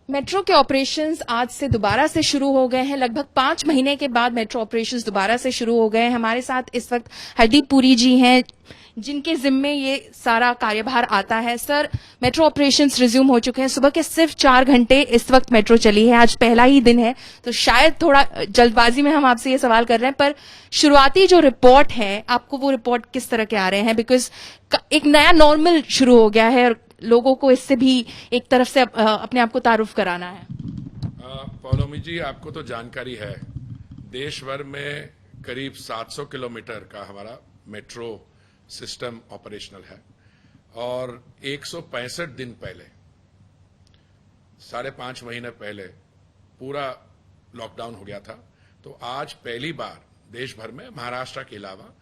Metro के operations आज से दोबारा से शुरू हो गए हैं। लगभग 5 महीने के बाद मेट्रो ऑपरेशंस दोबारा से शुरू हो गए हैं। हमारे साथ इस वक्त हरदीप पुरी जी हैं, जिनके जिम्मे ये सारा कार्यभार आता है। सर, मेट्रो ऑपरेशंस रिज्यूम हो चुके हैं। सुबह के सिर्फ 4 घंटे इस वक्त मेट्रो चली है। आज पहला ही दिन है, तो शायद थोड़ा जल्दबाजी में हम आपसे ये सवाल कर रहे हैं, पर शुरुआती जो रिपोर्ट है, आपको वो रिपोर्ट किस तरह के आ रहे हैं? बिकॉज एक नया नॉर्मल शुरू हो गया है और लोगों को इससे भी एक तरफ से अपने आप को तारुफ कराना है। पौलोमी जी, आपको तो जानकारी है, देश भर में करीब 700 किलोमीटर का हमारा मेट्रो सिस्टम ऑपरेशनल है और 165 दिन पहले, 5.5 महीने पहले पूरा लॉकडाउन हो गया था। तो आज पहली बार देश भर में, महाराष्ट्र के अलावा,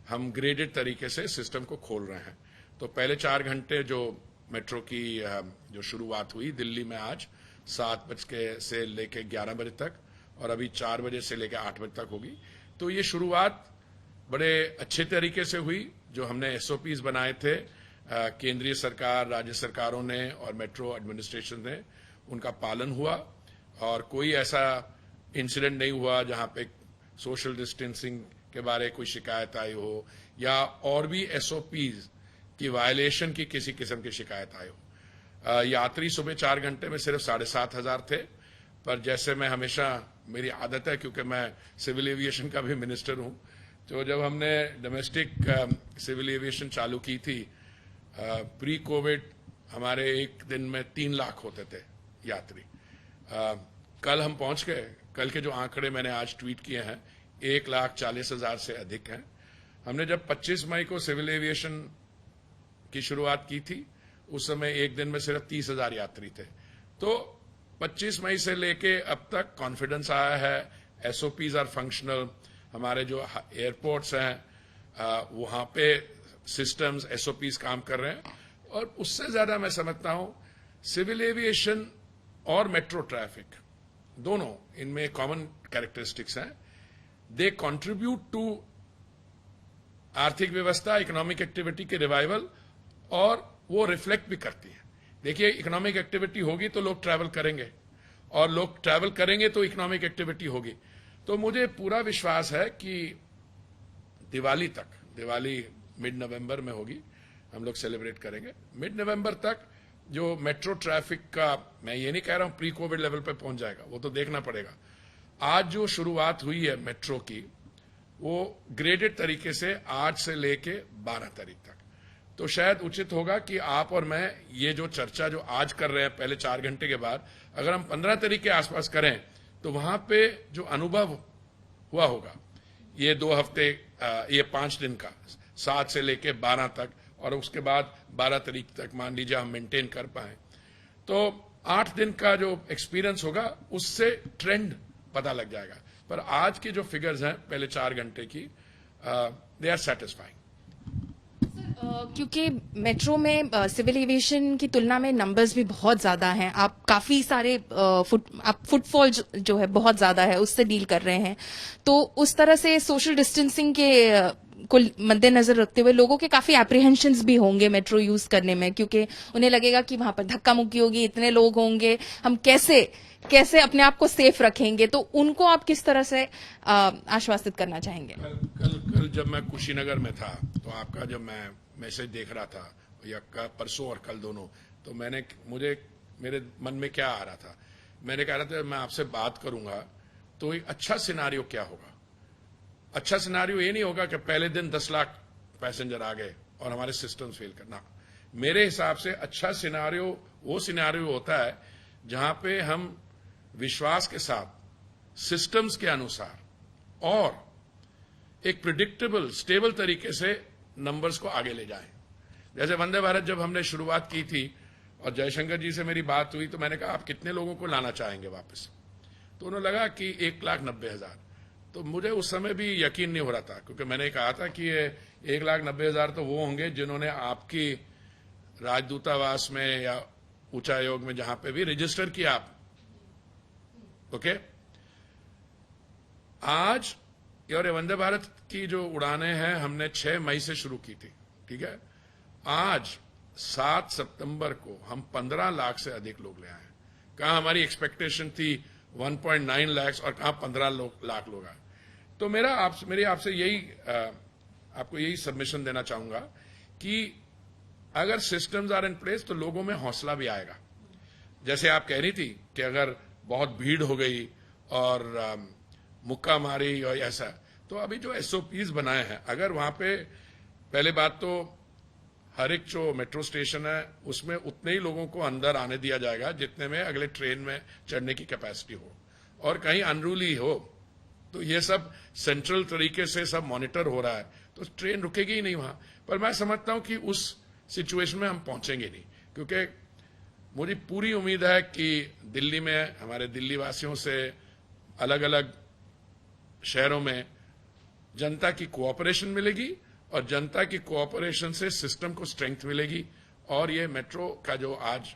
हम ग्रेडेड तरीके से सिस्टम को खोल रहे हैं। तो पहले 4 घंटे जो मेट्रो की जो शुरुआत हुई दिल्ली में आज 7 बजे से लेकर 11 बजे तक, और अभी 4 बजे से लेकर 8 बजे तक होगी। तो ये शुरुआत बड़े अच्छे तरीके से हुई। जो हमने एसओपीज बनाए थे, केंद्रीय सरकार, राज्य सरकारों ने और मेट्रो एडमिनिस्ट्रेशन ने, उनका पालन हुआ और कोई ऐसा इंसिडेंट नहीं हुआ जहां पे सोशल डिस्टेंसिंग के बारे कोई शिकायत आई हो या और भी एसओपीज की वायलेशन की किसी किस्म की शिकायत आई हो। यात्री सुबह 4 घंटे में सिर्फ 7,500 थे, पर जैसे मैं हमेशा, मेरी आदत है क्योंकि मैं सिविल एविएशन का भी मिनिस्टर हूं, तो जब हमने डोमेस्टिक सिविल एविएशन चालू की थी, प्री कोविड हमारे एक दिन में 3 लाख होते थे यात्री। कल हम पहुंच गए, कल के जो आंकड़े मैंने आज ट्वीट किए हैं 1,40,000 से अधिक हैं। हमने जब 25 मई को सिविल एविएशन की शुरुआत की थी, उस समय एक दिन में सिर्फ 30,000 यात्री थे। तो 25 मई से लेके अब तक कॉन्फिडेंस आया है, एसओपीज आर फंक्शनल। हमारे जो एयरपोर्ट्स हैं वहां पे सिस्टम्स, एसओपीज काम कर रहे हैं। और उससे ज्यादा मैं समझता हूं सिविल एविएशन और मेट्रो ट्रैफिक दोनों, इनमें कॉमन कैरेक्टरिस्टिक्स हैं। दे कंट्रीब्यूट टू आर्थिक व्यवस्था, इकोनॉमिक एक्टिविटी के रिवाइवल, और वो रिफ्लेक्ट भी करती है। देखिए, इकोनॉमिक एक्टिविटी होगी तो लोग ट्रैवल करेंगे, और लोग ट्रैवल करेंगे तो इकोनॉमिक एक्टिविटी होगी। तो मुझे पूरा विश्वास है कि दिवाली तक, दिवाली मिड नवंबर में होगी, हम लोग सेलिब्रेट करेंगे। मिड नवंबर तक जो मेट्रो ट्रैफिक का, मैं ये नहीं कह रहा हूं प्री कोविड लेवल पे पहुंच जाएगा, वो तो देखना पड़ेगा। आज जो शुरुआत हुई है मेट्रो की, वो ग्रेडेड तरीके से आज से लेके 12 तारीख तक। तो शायद उचित होगा कि आप और मैं ये जो चर्चा जो आज कर रहे हैं पहले 4 घंटे के बाद, अगर हम 15 तारीख के आसपास करें तो वहां पे जो अनुभव हुआ होगा, ये 2 हफ्ते, ये 5 दिन का, 7 से लेके 12 तक, और उसके बाद 12 तारीख तक मान लीजिए हम मेंटेन कर पाए, तो 8 दिन का जो एक्सपीरियंस होगा उससे ट्रेंड पता लग जाएगा। पर आज की जो फिगर्स हैं पहले 4 घंटे की, दे आर सेटिस्फाइंग। क्योंकि मेट्रो में सिविल एविएशन की तुलना में नंबर्स भी बहुत ज्यादा हैं। आप काफी सारे फुटफॉल जो है बहुत ज्यादा है, उससे डील कर रहे हैं। तो उस तरह से सोशल डिस्टेंसिंग के को मद्देनजर रखते हुए लोगों के काफी एप्रीहेंशंस भी होंगे मेट्रो यूज करने में, क्योंकि उन्हें लगेगा कि वहां पर धक्का मुक्की होगी, इतने लोग होंगे, हम कैसे अपने आप को सेफ रखेंगे। तो उनको आप किस तरह से आश्वासित करना चाहेंगे? कल जब मैं कुशीनगर में था, तो आपका जब मैं मैसेज देख रहा था, या परसों और कल दोनों, तो मेरे मन में क्या आ रहा था, मैंने कहा था मैं आपसे बात करूंगा तो एक अच्छा सिनारियो क्या होगा। अच्छा सिनारियो ये नहीं होगा कि पहले दिन 10 लाख पैसेंजर आ गए और हमारे सिस्टम फेल करना। मेरे हिसाब से अच्छा सिनारियो वो सिनारियो होता है जहां पे हम विश्वास के साथ सिस्टम्स के अनुसार और एक प्रिडिक्टेबल, स्टेबल तरीके से नंबर्स को आगे ले जाएं। जैसे वंदे भारत जब हमने शुरुआत की थी और जयशंकर जी से मेरी बात हुई, तो मैंने कहा आप कितने लोगों को लाना चाहेंगे वापस, तो उन्होंने लगा कि 1,90,000। तो मुझे उस समय भी यकीन नहीं हो रहा था, क्योंकि मैंने कहा था कि 1,90,000 तो वो होंगे जिन्होंने आपकी राजदूतावास में या उच्चायोग में जहां पे भी रजिस्टर किया आप। ओके, आज और वंदे भारत की जो उड़ानें हैं हमने 6 मई से शुरू की थी, ठीक है। आज 7 सितंबर को हम 15 लाख से अधिक लोग ले आए। कहाँ हमारी एक्सपेक्टेशन थी 1.9 लाख और कहाँ 15 लाख लोग आए। तो मेरी आपसे यही आपको यही सबमिशन देना चाहूंगा कि अगर सिस्टम्स आर इन प्लेस तो लोगों में हौसला भी आएगा। जैसे आप कह रही थी कि अगर बहुत भीड़ हो गई और मुक्का मारी और ऐसा, तो अभी जो एसओपीज बनाए हैं, अगर वहां पे पहले बात तो हर एक जो मेट्रो स्टेशन है उसमें उतने ही लोगों को अंदर आने दिया जाएगा जितने में अगले ट्रेन में चढ़ने की कैपेसिटी हो, और कहीं अनरूली हो तो ये सब सेंट्रल तरीके से सब मॉनिटर हो रहा है, तो ट्रेन रुकेगी ही नहीं वहां। पर मैं समझता हूं कि उस सिचुएशन में हम पहुंचेंगे नहीं, क्योंकि मुझे पूरी उम्मीद है कि दिल्ली में हमारे दिल्ली वासियों से अलग अलग शहरों में जनता की कोऑपरेशन मिलेगी और जनता की कोऑपरेशन से सिस्टम को स्ट्रेंथ मिलेगी, और ये मेट्रो का जो आज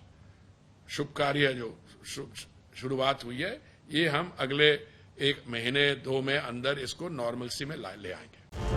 शुभ कार्य जो शुरुआत हुई है, ये हम अगले 1 महीने 2 में अंदर इसको नॉर्मलसी में ले आएंगे।